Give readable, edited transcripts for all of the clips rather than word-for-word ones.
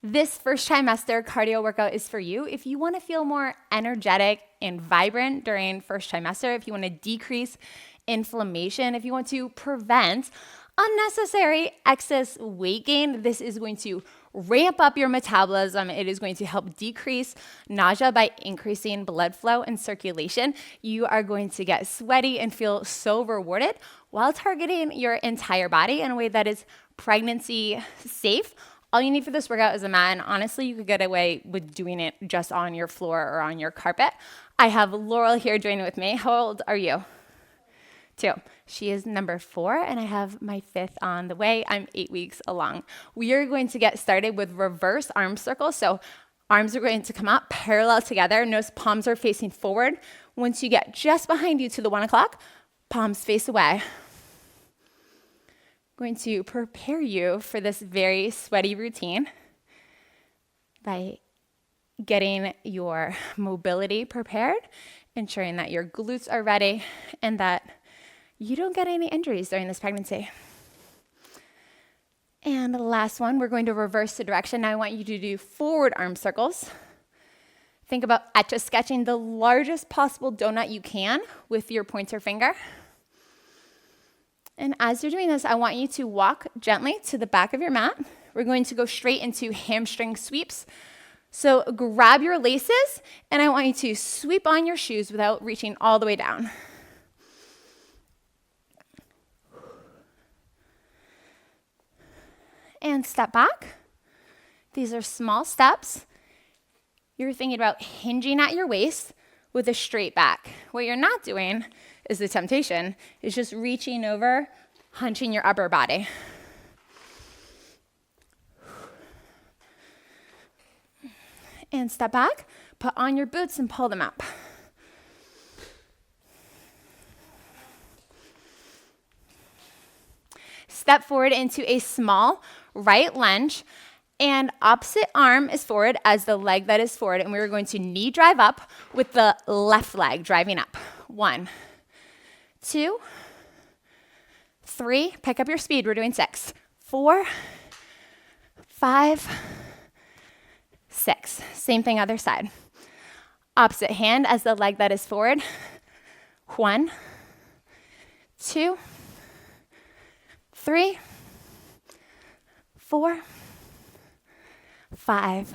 This first trimester cardio workout is for you if you want to feel more energetic and vibrant during first trimester, if you want to decrease inflammation, if you want to prevent unnecessary excess weight gain. This is going to ramp up your metabolism. It is going to help decrease nausea by increasing blood flow and circulation. You are going to get sweaty and feel so rewarded while targeting your entire body in a way that is pregnancy safe. All you need for this workout is a mat, and honestly, you could get away with doing it just on your floor or on your carpet. I have Laurel here joining with me. How old are you? 2. She is number 4, and I have my 5th on the way. I'm 8 weeks along. We are going to get started with reverse arm circles. So arms are going to come out parallel together. Notice palms are facing forward. Once you get just behind you to the 1 o'clock, palms face away. Going to prepare you for this very sweaty routine by getting your mobility prepared, ensuring that your glutes are ready and that you don't get any injuries during this pregnancy. And the last one, we're going to reverse the direction. Now I want you to do forward arm circles. Think about etch-a-sketching the largest possible donut you can with your pointer finger. And as you're doing this, I want you to walk gently to the back of your mat. We're going to go straight into hamstring sweeps. So grab your laces, and I want you to sweep on your shoes without reaching all the way down. And step back. These are small steps. You're thinking about hinging at your waist with a straight back. What you're not doing is the temptation, is just reaching over, hunching your upper body. And step back, put on your boots and pull them up. Step forward into a small right lunge, and opposite arm is forward as the leg that is forward, and we're going to knee drive up with the left leg driving up. 1, 2, 3, pick up your speed, we're doing 6, 4, 5, 6. Same thing other side. Opposite hand as the leg that is forward. 1, 2, 3, 4, 5,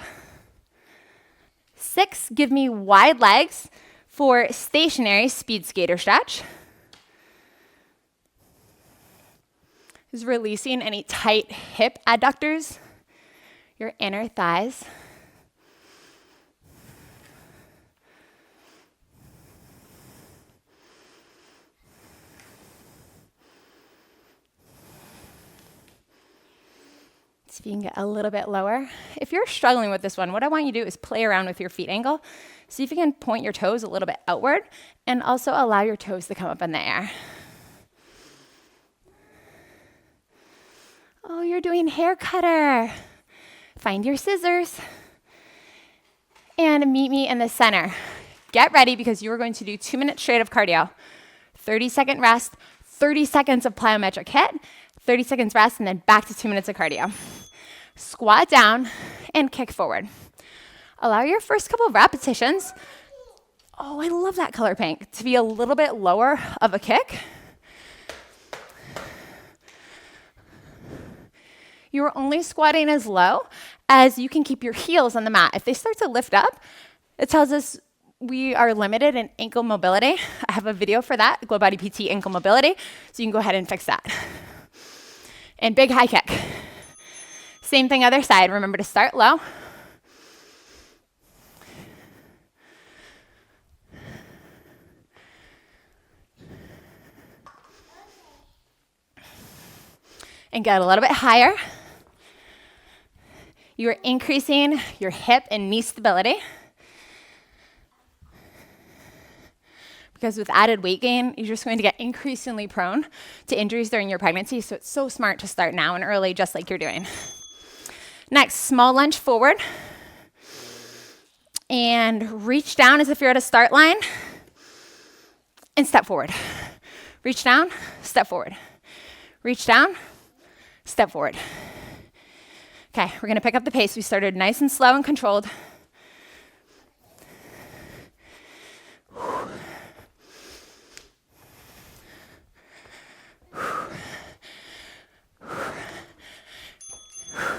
6. Give me wide legs for stationary speed skater stretch. Is releasing any tight hip adductors, your inner thighs. See if you can get a little bit lower. If you're struggling with this one, what I want you to do is play around with your feet angle. See if you can point your toes a little bit outward and also allow your toes to come up in the air. Oh, you're doing hair cutter. Find your scissors and meet me in the center. Get ready because you are going to do 2 minutes straight of cardio. 30-second rest, 30 seconds of plyometric hit, 30 seconds rest, and then back to 2 minutes of cardio. Squat down and kick forward. Allow your first couple of repetitions, oh, I love that color pink, to be a little bit lower of a kick. You're only squatting as low as you can keep your heels on the mat. If they start to lift up, it tells us we are limited in ankle mobility. I have a video for that, GlowBodyPT ankle mobility, so you can go ahead and fix that. And big high kick. Same thing other side. Remember to start low. And get a little bit higher. You are increasing your hip and knee stability. Because with added weight gain, you're just going to get increasingly prone to injuries during your pregnancy. So it's so smart to start now and early, just like you're doing. Next, small lunge forward. And reach down as if you're at a start line. And step forward. Reach down, step forward. Reach down, step forward. Okay, we're gonna pick up the pace. We started nice and slow and controlled.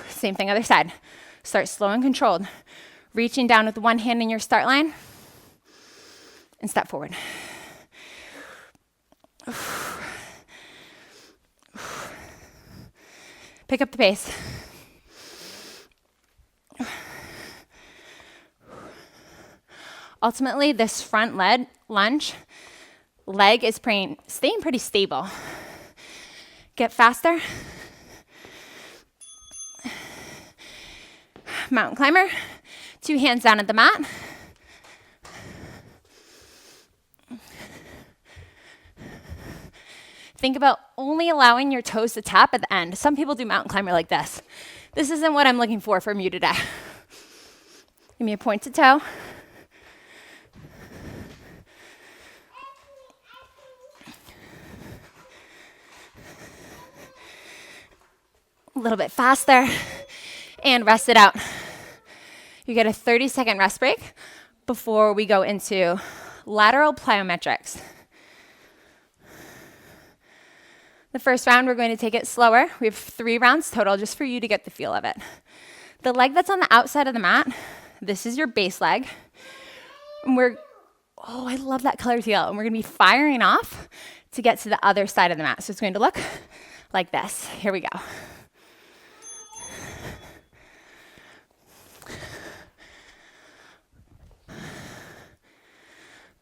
Same thing, other side. Start slow and controlled. Reaching down with one hand in your start line and step forward. Pick up the pace. Ultimately, this front lunge leg is staying pretty stable. Get faster. Mountain climber. 2 hands down at the mat. Think about only allowing your toes to tap at the end. Some people do mountain climber like this. This isn't what I'm looking for from you today. Give me a pointed toe. A little bit faster. And rest it out. You get a 30-second rest break before we go into lateral plyometrics. The first round, we're going to take it slower. We have 3 rounds total just for you to get the feel of it. The leg that's on the outside of the mat, this is your base leg. And I love that color teal. And we're gonna be firing off to get to the other side of the mat. So it's going to look like this. Here we go.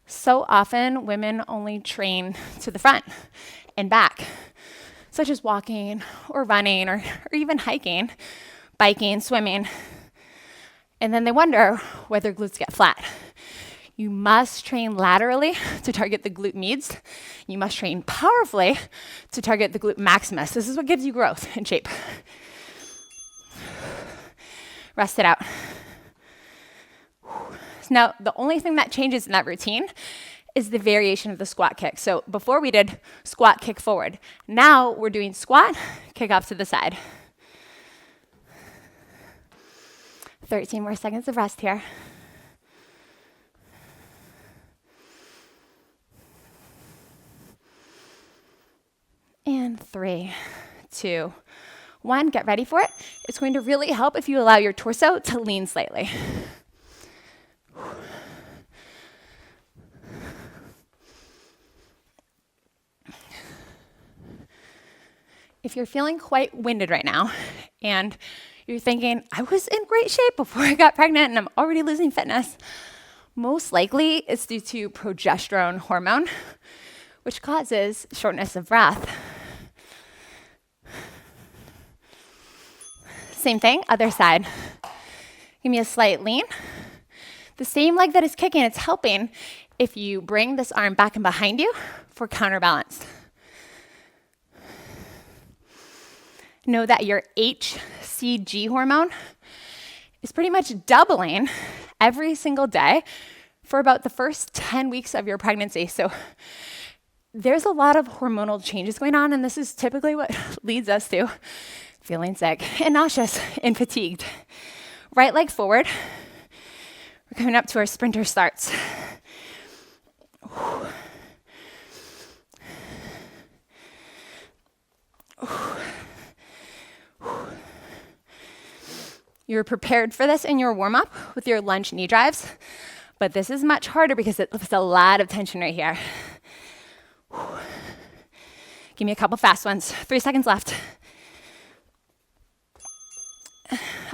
So often, women only train to the front and back, such as walking or running or even hiking, biking, swimming. And then they wonder why their glutes get flat. You must train laterally to target the glute medius. You must train powerfully to target the glute maximus. This is what gives you growth and shape. Rest it out. Now, the only thing that changes in that routine is the variation of the squat kick. So before we did squat, kick forward. Now we're doing squat, kick off to the side. 13 more seconds of rest here. And 3, 2, 1, get ready for it. It's going to really help if you allow your torso to lean slightly. If you're feeling quite winded right now and you're thinking, I was in great shape before I got pregnant and I'm already losing fitness, most likely it's due to progesterone hormone, which causes shortness of breath. Same thing, other side. Give me a slight lean. The same leg that is kicking, it's helping if you bring this arm back and behind you for counterbalance. Know that your HCG hormone is pretty much doubling every single day for about the first 10 weeks of your pregnancy. So there's a lot of hormonal changes going on, and this is typically what leads us to feeling sick and nauseous and fatigued. Right leg forward. We're coming up to our sprinter starts. You're prepared for this in your warm-up with your lunge knee drives, but this is much harder because it lifts a lot of tension right here. Give me a couple fast ones. 3 seconds left.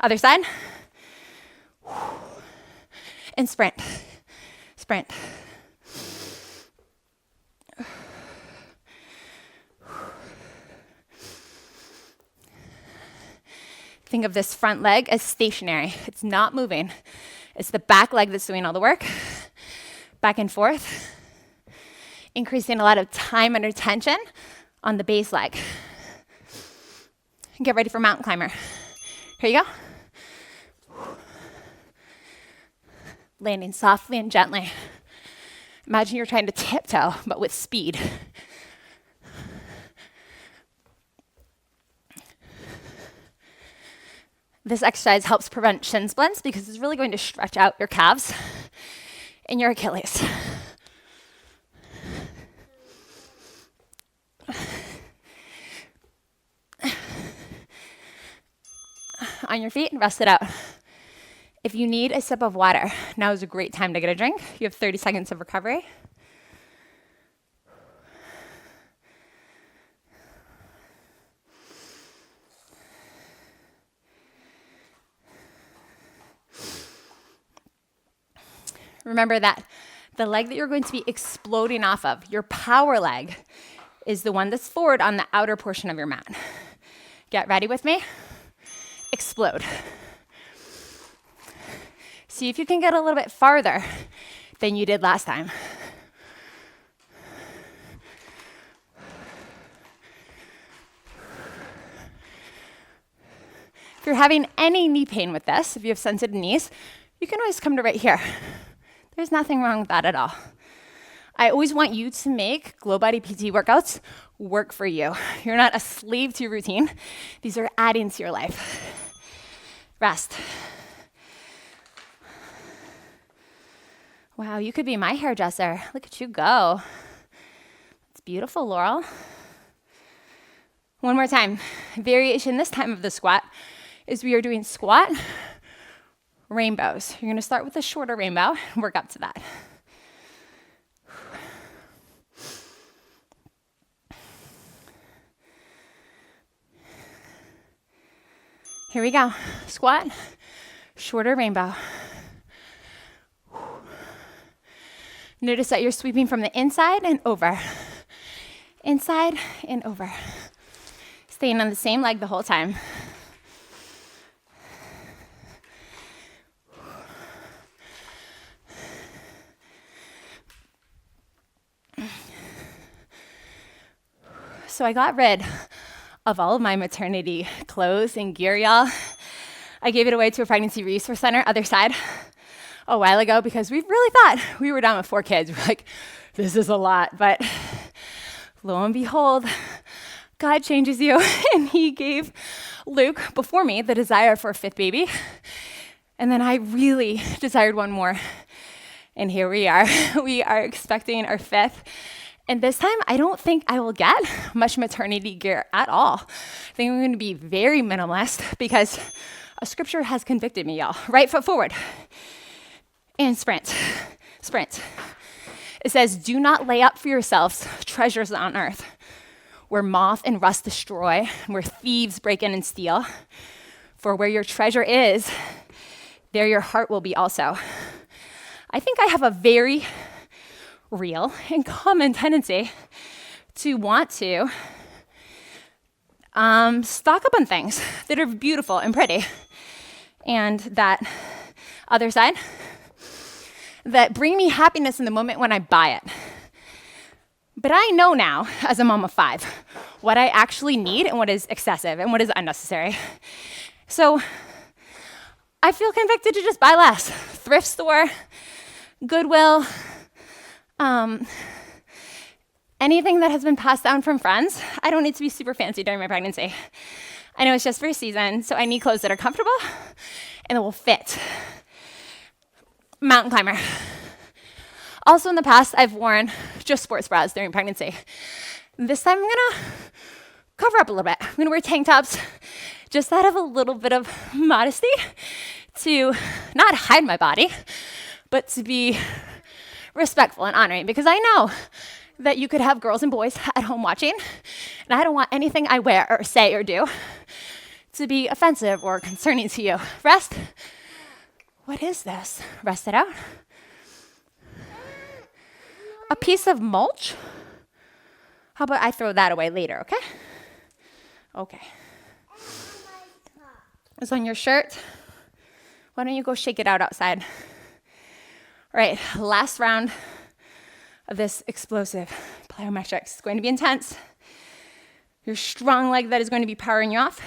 Other side. And sprint. Sprint. Think of this front leg as stationary. It's not moving. It's the back leg that's doing all the work. Back and forth. Increasing a lot of time under tension on the base leg. Get ready for mountain climber. Here you go. Landing softly and gently. Imagine you're trying to tiptoe, but with speed. This exercise helps prevent shin splints because it's really going to stretch out your calves and your Achilles. On your feet, rest it out. If you need a sip of water, now is a great time to get a drink. You have 30 seconds of recovery. Remember that the leg that you're going to be exploding off of, your power leg, is the one that's forward on the outer portion of your mat. Get ready with me. Explode. See if you can get a little bit farther than you did last time. If you're having any knee pain with this, if you have sensitive knees, you can always come to right here. There's nothing wrong with that at all. I always want you to make GlowBodyPT workouts work for you. You're not a slave to your routine. These are adding to your life. Rest. Wow, you could be my hairdresser. Look at you go. It's beautiful, Laurel. One more time. Variation this time of the squat is we are doing squat rainbows. You're going to start with a shorter rainbow and work up to that. Here we go. Squat, shorter rainbow. Notice that you're sweeping from the inside and over. Inside and over. Staying on the same leg the whole time. So I got rid of all of my maternity clothes and gear, y'all. I gave it away to a pregnancy resource center, other side, a while ago because we really thought we were down with 4 kids. We're like, this is a lot. But lo and behold, God changes you. And he gave Luke, before me, the desire for a 5th baby. And then I really desired one more. And here we are. We are expecting our 5th. And this time, I don't think I will get much maternity gear at all. I think I'm going to be very minimalist because a scripture has convicted me, y'all. Right foot forward and sprint. Sprint. It says, do not lay up for yourselves treasures on earth where moth and rust destroy, where thieves break in and steal. For where your treasure is, there your heart will be also. I think I have a very real and common tendency to want to stock up on things that are beautiful and pretty, and that other side that bring me happiness in the moment when I buy it. But I know now, as a mom of 5, what I actually need and what is excessive and what is unnecessary. So I feel convicted to just buy less. Thrift store, Goodwill, anything that has been passed down from friends. I don't need to be super fancy during my pregnancy. I know it's just for a season, so I need clothes that are comfortable and that will fit. Mountain climber. Also in the past, I've worn just sports bras during pregnancy. This time I'm gonna cover up a little bit. I'm gonna wear tank tops just out of a little bit of modesty to not hide my body, but to be respectful and honoring, because I know that you could have girls and boys at home watching, and I don't want anything I wear or say or do to be offensive or concerning to you. Rest. What is this? Rest it out. A piece of mulch? How about I throw that away later, okay? Okay. It's on your shirt. Why don't you go shake it out outside? All right, last round of this explosive plyometrics. It's going to be intense. Your strong leg that is going to be powering you off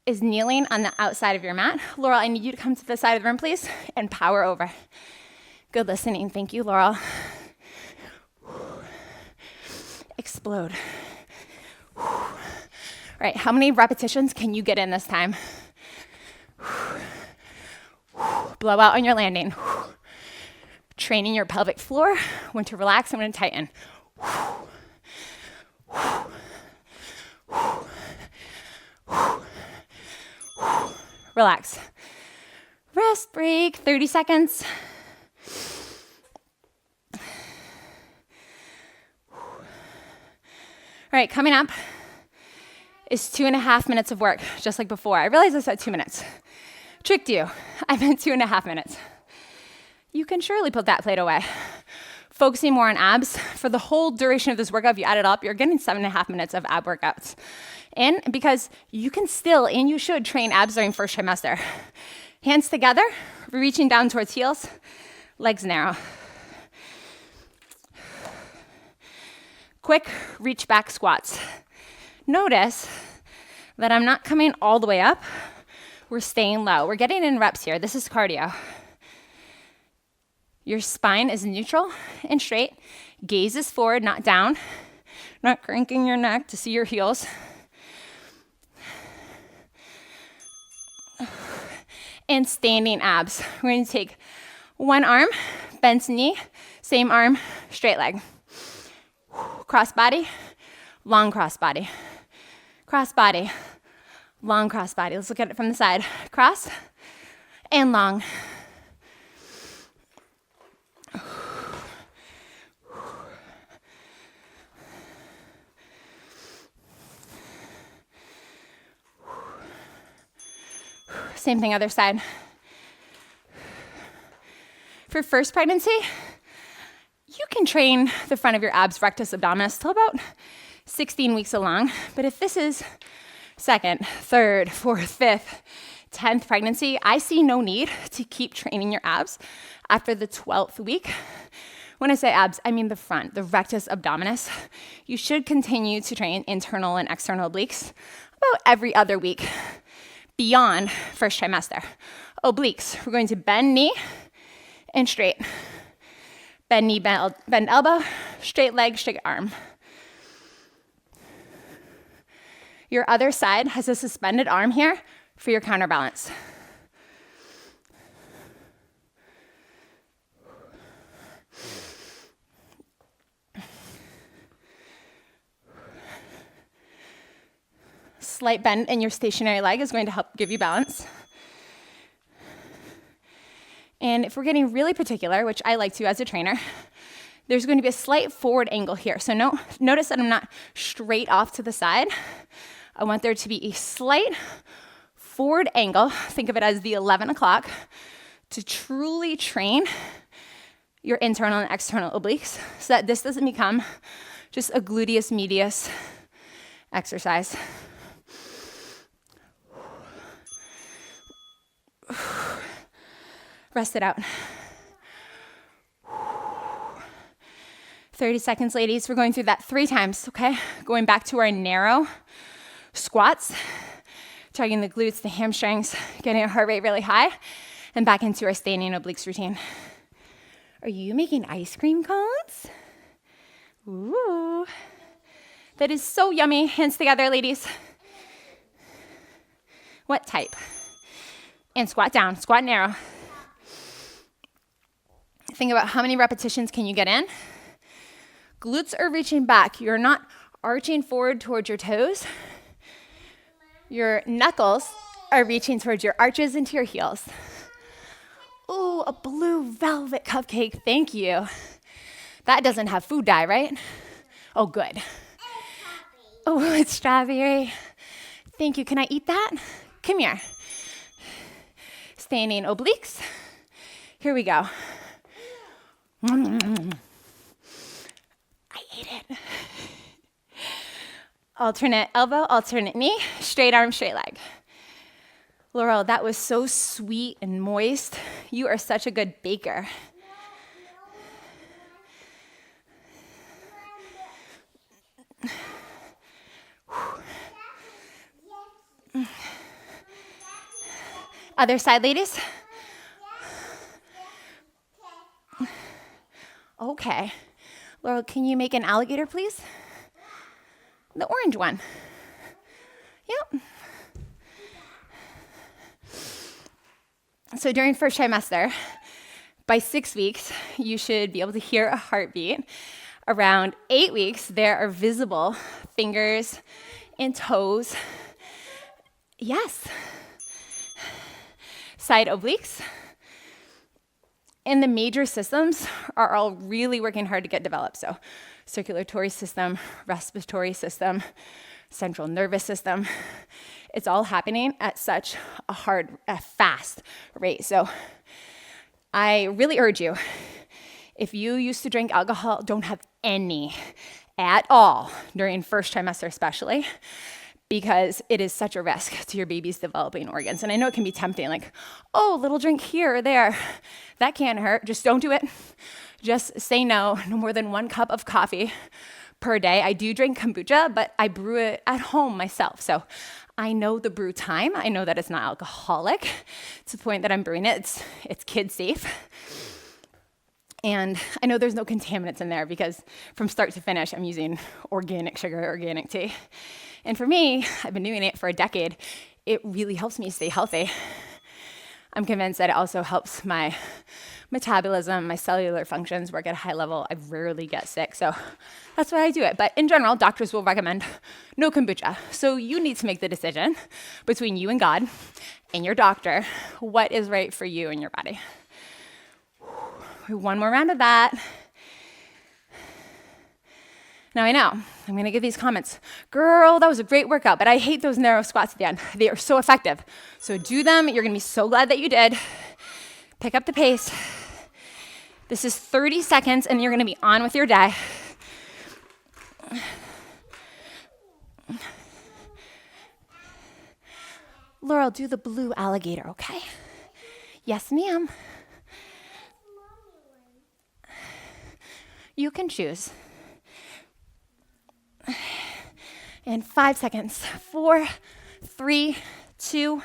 is kneeling on the outside of your mat. Laurel, I need you to come to the side of the room, please, and power over. Good listening. Thank you, Laurel. Explode. All right, how many repetitions can you get in this time? Blow out on your landing. Training your pelvic floor, when to relax and when to tighten. Relax. Rest break, 30 seconds. All right, coming up is 2.5 minutes of work, just like before. I realized I said 2 minutes. Tricked you. I meant 2.5 minutes. You can surely put that plate away. Focusing more on abs. For the whole duration of this workout, if you add it up, you're getting 7.5 minutes of ab workouts. And because you can still, and you should, train abs during first trimester. Hands together, reaching down towards heels, legs narrow. Quick reach back squats. Notice that I'm not coming all the way up. We're staying low. We're getting in reps here. This is cardio. Your spine is neutral and straight. Gaze is forward, not down. Not cranking your neck to see your heels. And standing abs. We're going to take one arm, bent knee, same arm, straight leg. Cross body, long cross body. Cross body, long cross body. Let's look at it from the side. Cross and long. Same thing, other side. For first pregnancy, you can train the front of your abs, rectus abdominis, till about 16 weeks along. But if this is second, third, fourth, fifth, 10th pregnancy, I see no need to keep training your abs after the 12th week. When I say abs, I mean the front, the rectus abdominis. You should continue to train internal and external obliques about every other week beyond first trimester. Obliques, we're going to bend knee and straight. Bend knee, bend elbow, straight leg, straight arm. Your other side has a suspended arm here for your counterbalance. Slight bend in your stationary leg is going to help give you balance. And if we're getting really particular, which I like to as a trainer, there's going to be a slight forward angle here. So notice that I'm not straight off to the side. I want there to be a slight forward angle. Think of it as the 11 o'clock to truly train your internal and external obliques so that this doesn't become just a gluteus medius exercise. Rest it out. 30 seconds, ladies. We're going through that 3 times, okay? Going back to our narrow squats, targeting the glutes, the hamstrings, getting our heart rate really high, and back into our standing obliques routine. Are you making ice cream cones? Ooh. That is so yummy. Hands together, ladies. What type? And squat down, squat narrow. Think about how many repetitions can you get in. Glutes are reaching back. You're not arching forward towards your toes. Your knuckles are reaching towards your arches into your heels. Ooh, a blue velvet cupcake. Thank you. That doesn't have food dye, right? Oh, good. Oh, it's strawberry. Thank you. Can I eat that? Come here. Standing obliques. Here we go. I ate it. Alternate elbow, alternate knee, straight arm, straight leg. Laurel, that was so sweet and moist. You are such a good baker. Other side, ladies. Okay. Laurel, can you make an alligator, please? The orange one. Yep. So during first trimester, by 6 weeks, you should be able to hear a heartbeat. Around 8 weeks, there are visible fingers and toes. Yes. Side obliques. And the major systems are all really working hard to get developed. So circulatory system, respiratory system, central nervous system. It's all happening at such a fast rate. So I really urge you, if you used to drink alcohol, don't have any at all during first trimester especially, because it is such a risk to your baby's developing organs. And I know it can be tempting, like, oh, little drink here or there. That can't hurt. Just don't do it. Just say no more than 1 cup of coffee per day. I do drink kombucha, but I brew it at home myself. So I know the brew time. I know that it's not alcoholic to the point that I'm brewing it. It's kid safe. And I know there's no contaminants in there because from start to finish, I'm using organic sugar, organic tea. And for me, I've been doing it for a decade. It really helps me stay healthy. I'm convinced that it also helps my metabolism, my cellular functions work at a high level. I rarely get sick, so that's why I do it. But in general, doctors will recommend no kombucha. So you need to make the decision between you and God and your doctor, what is right for you and your body. One more round of that. Now I know, I'm gonna give these comments. Girl, that was a great workout, but I hate those narrow squats at the end. They are so effective. So do them, you're gonna be so glad that you did. Pick up the pace. This is 30 seconds and you're gonna be on with your day. Laurel, do the blue alligator, okay? Yes, ma'am. You can choose. And 5 seconds. 4, 3, 2,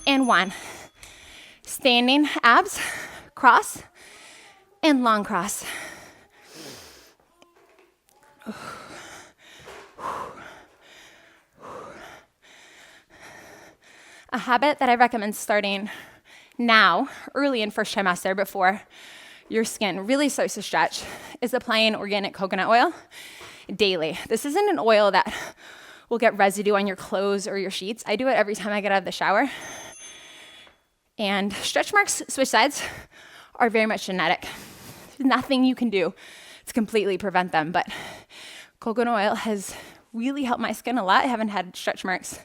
and 1. Standing abs, cross, and long cross. A habit that I recommend starting now, early in first trimester, before your skin really starts to stretch, is applying organic coconut oil daily. This isn't an oil that will get residue on your clothes or your sheets. I do it every time I get out of the shower. And stretch marks, switch sides, are very much genetic. There's nothing you can do to completely prevent them, but coconut oil has really helped my skin a lot. I haven't had stretch marks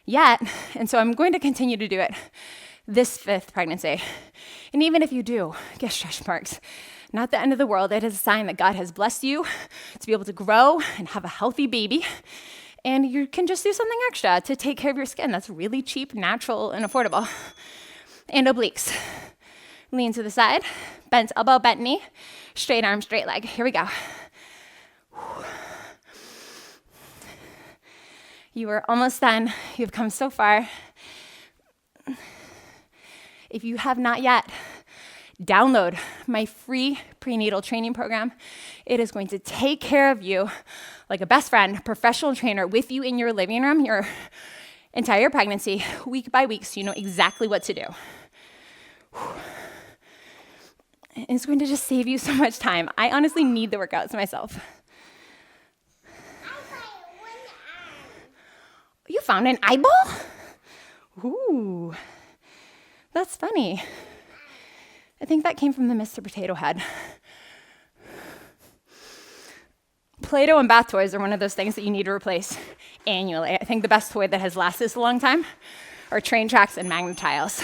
yet, and so I'm going to continue to do it this 5th pregnancy. And even if you do get stretch marks, not the end of the world. It is a sign that God has blessed you to be able to grow and have a healthy baby. And you can just do something extra to take care of your skin. That's really cheap, natural, and affordable. And obliques. Lean to the side, bent elbow, bent knee, straight arm, straight leg. Here we go. You are almost done. You've come so far. If you have not yet, download my free prenatal training program. It is going to take care of you like a best friend, professional trainer with you in your living room, your entire pregnancy, week by week, so you know exactly what to do. And it's going to just save you so much time. I honestly need the workouts myself. You found an eyeball? Ooh, that's funny. I think that came from the Mr. Potato Head. Play-Doh and bath toys are one of those things that you need to replace annually. I think the best toy that has lasted this a long time are train tracks and magnet tiles.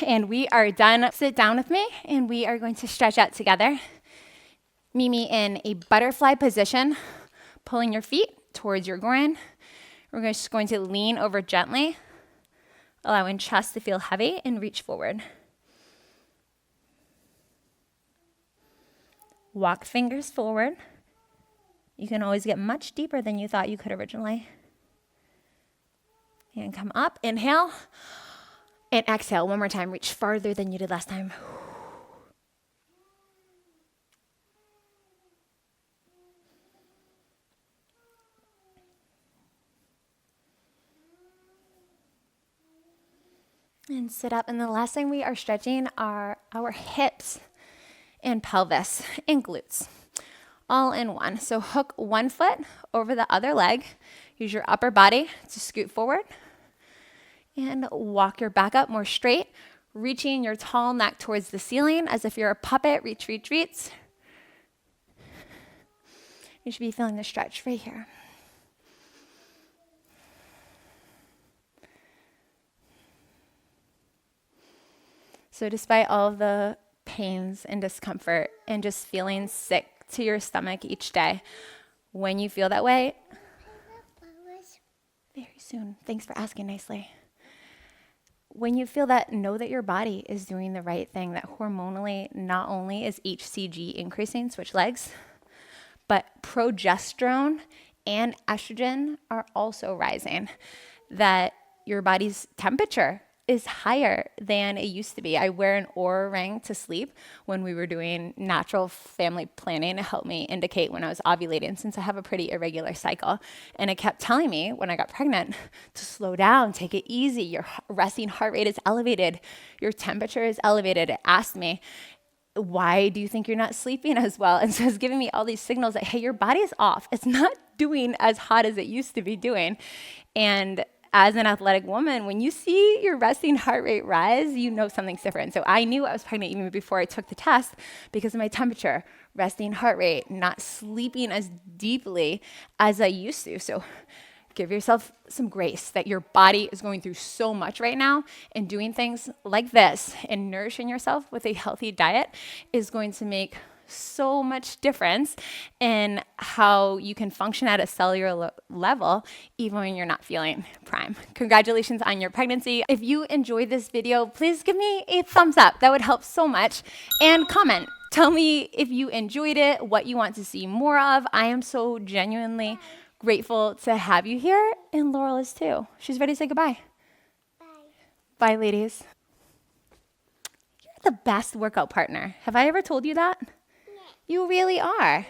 And we are done. Sit down with me, and we are going to stretch out together. Meet me in a butterfly position, pulling your feet towards your groin. We're just going to lean over gently, allowing chest to feel heavy, and reach forward. Walk fingers forward. You can always get much deeper than you thought you could originally. And come up, inhale, and exhale. One more time, reach farther than you did last time. And and sit up. And the last thing we are stretching are our hips and pelvis and glutes, all in one. So hook one foot over the other leg. Use your upper body to scoot forward and walk your back up more straight, reaching your tall neck towards the ceiling as if you're a puppet. Reach, reach, reach. You should be feeling the stretch right here. So despite all of the pains and discomfort and just feeling sick to your stomach each day, when you feel that way, very soon. Thanks for asking nicely. When you feel that, know that your body is doing the right thing, that hormonally, not only is HCG increasing, switch legs, but progesterone and estrogen are also rising, that your body's temperature is higher than it used to be. I wear an Oura ring to sleep. When we were doing natural family planning, it helped me indicate when I was ovulating, since I have a pretty irregular cycle. And it kept telling me when I got pregnant to slow down, take it easy. Your resting heart rate is elevated. Your temperature is elevated. It asked me, why do you think you're not sleeping as well? And so it's giving me all these signals that, hey, your body is off. It's not doing as hot as it used to be doing. And as an athletic woman, when you see your resting heart rate rise, you know something's different. So I knew I was pregnant even before I took the test because of my temperature, resting heart rate, not sleeping as deeply as I used to. So give yourself some grace that your body is going through so much right now, and doing things like this and nourishing yourself with a healthy diet is going to make so much difference in how you can function at a cellular level even when you're not feeling prime. Congratulations on your pregnancy. If you enjoyed this video, please give me a thumbs up. That would help so much. And comment. Tell me if you enjoyed it, what you want to see more of. I am so genuinely grateful to have you here, and Laurel is too. She's ready to say goodbye. Bye, ladies. You're the best workout partner. Have I ever told you that? You really are.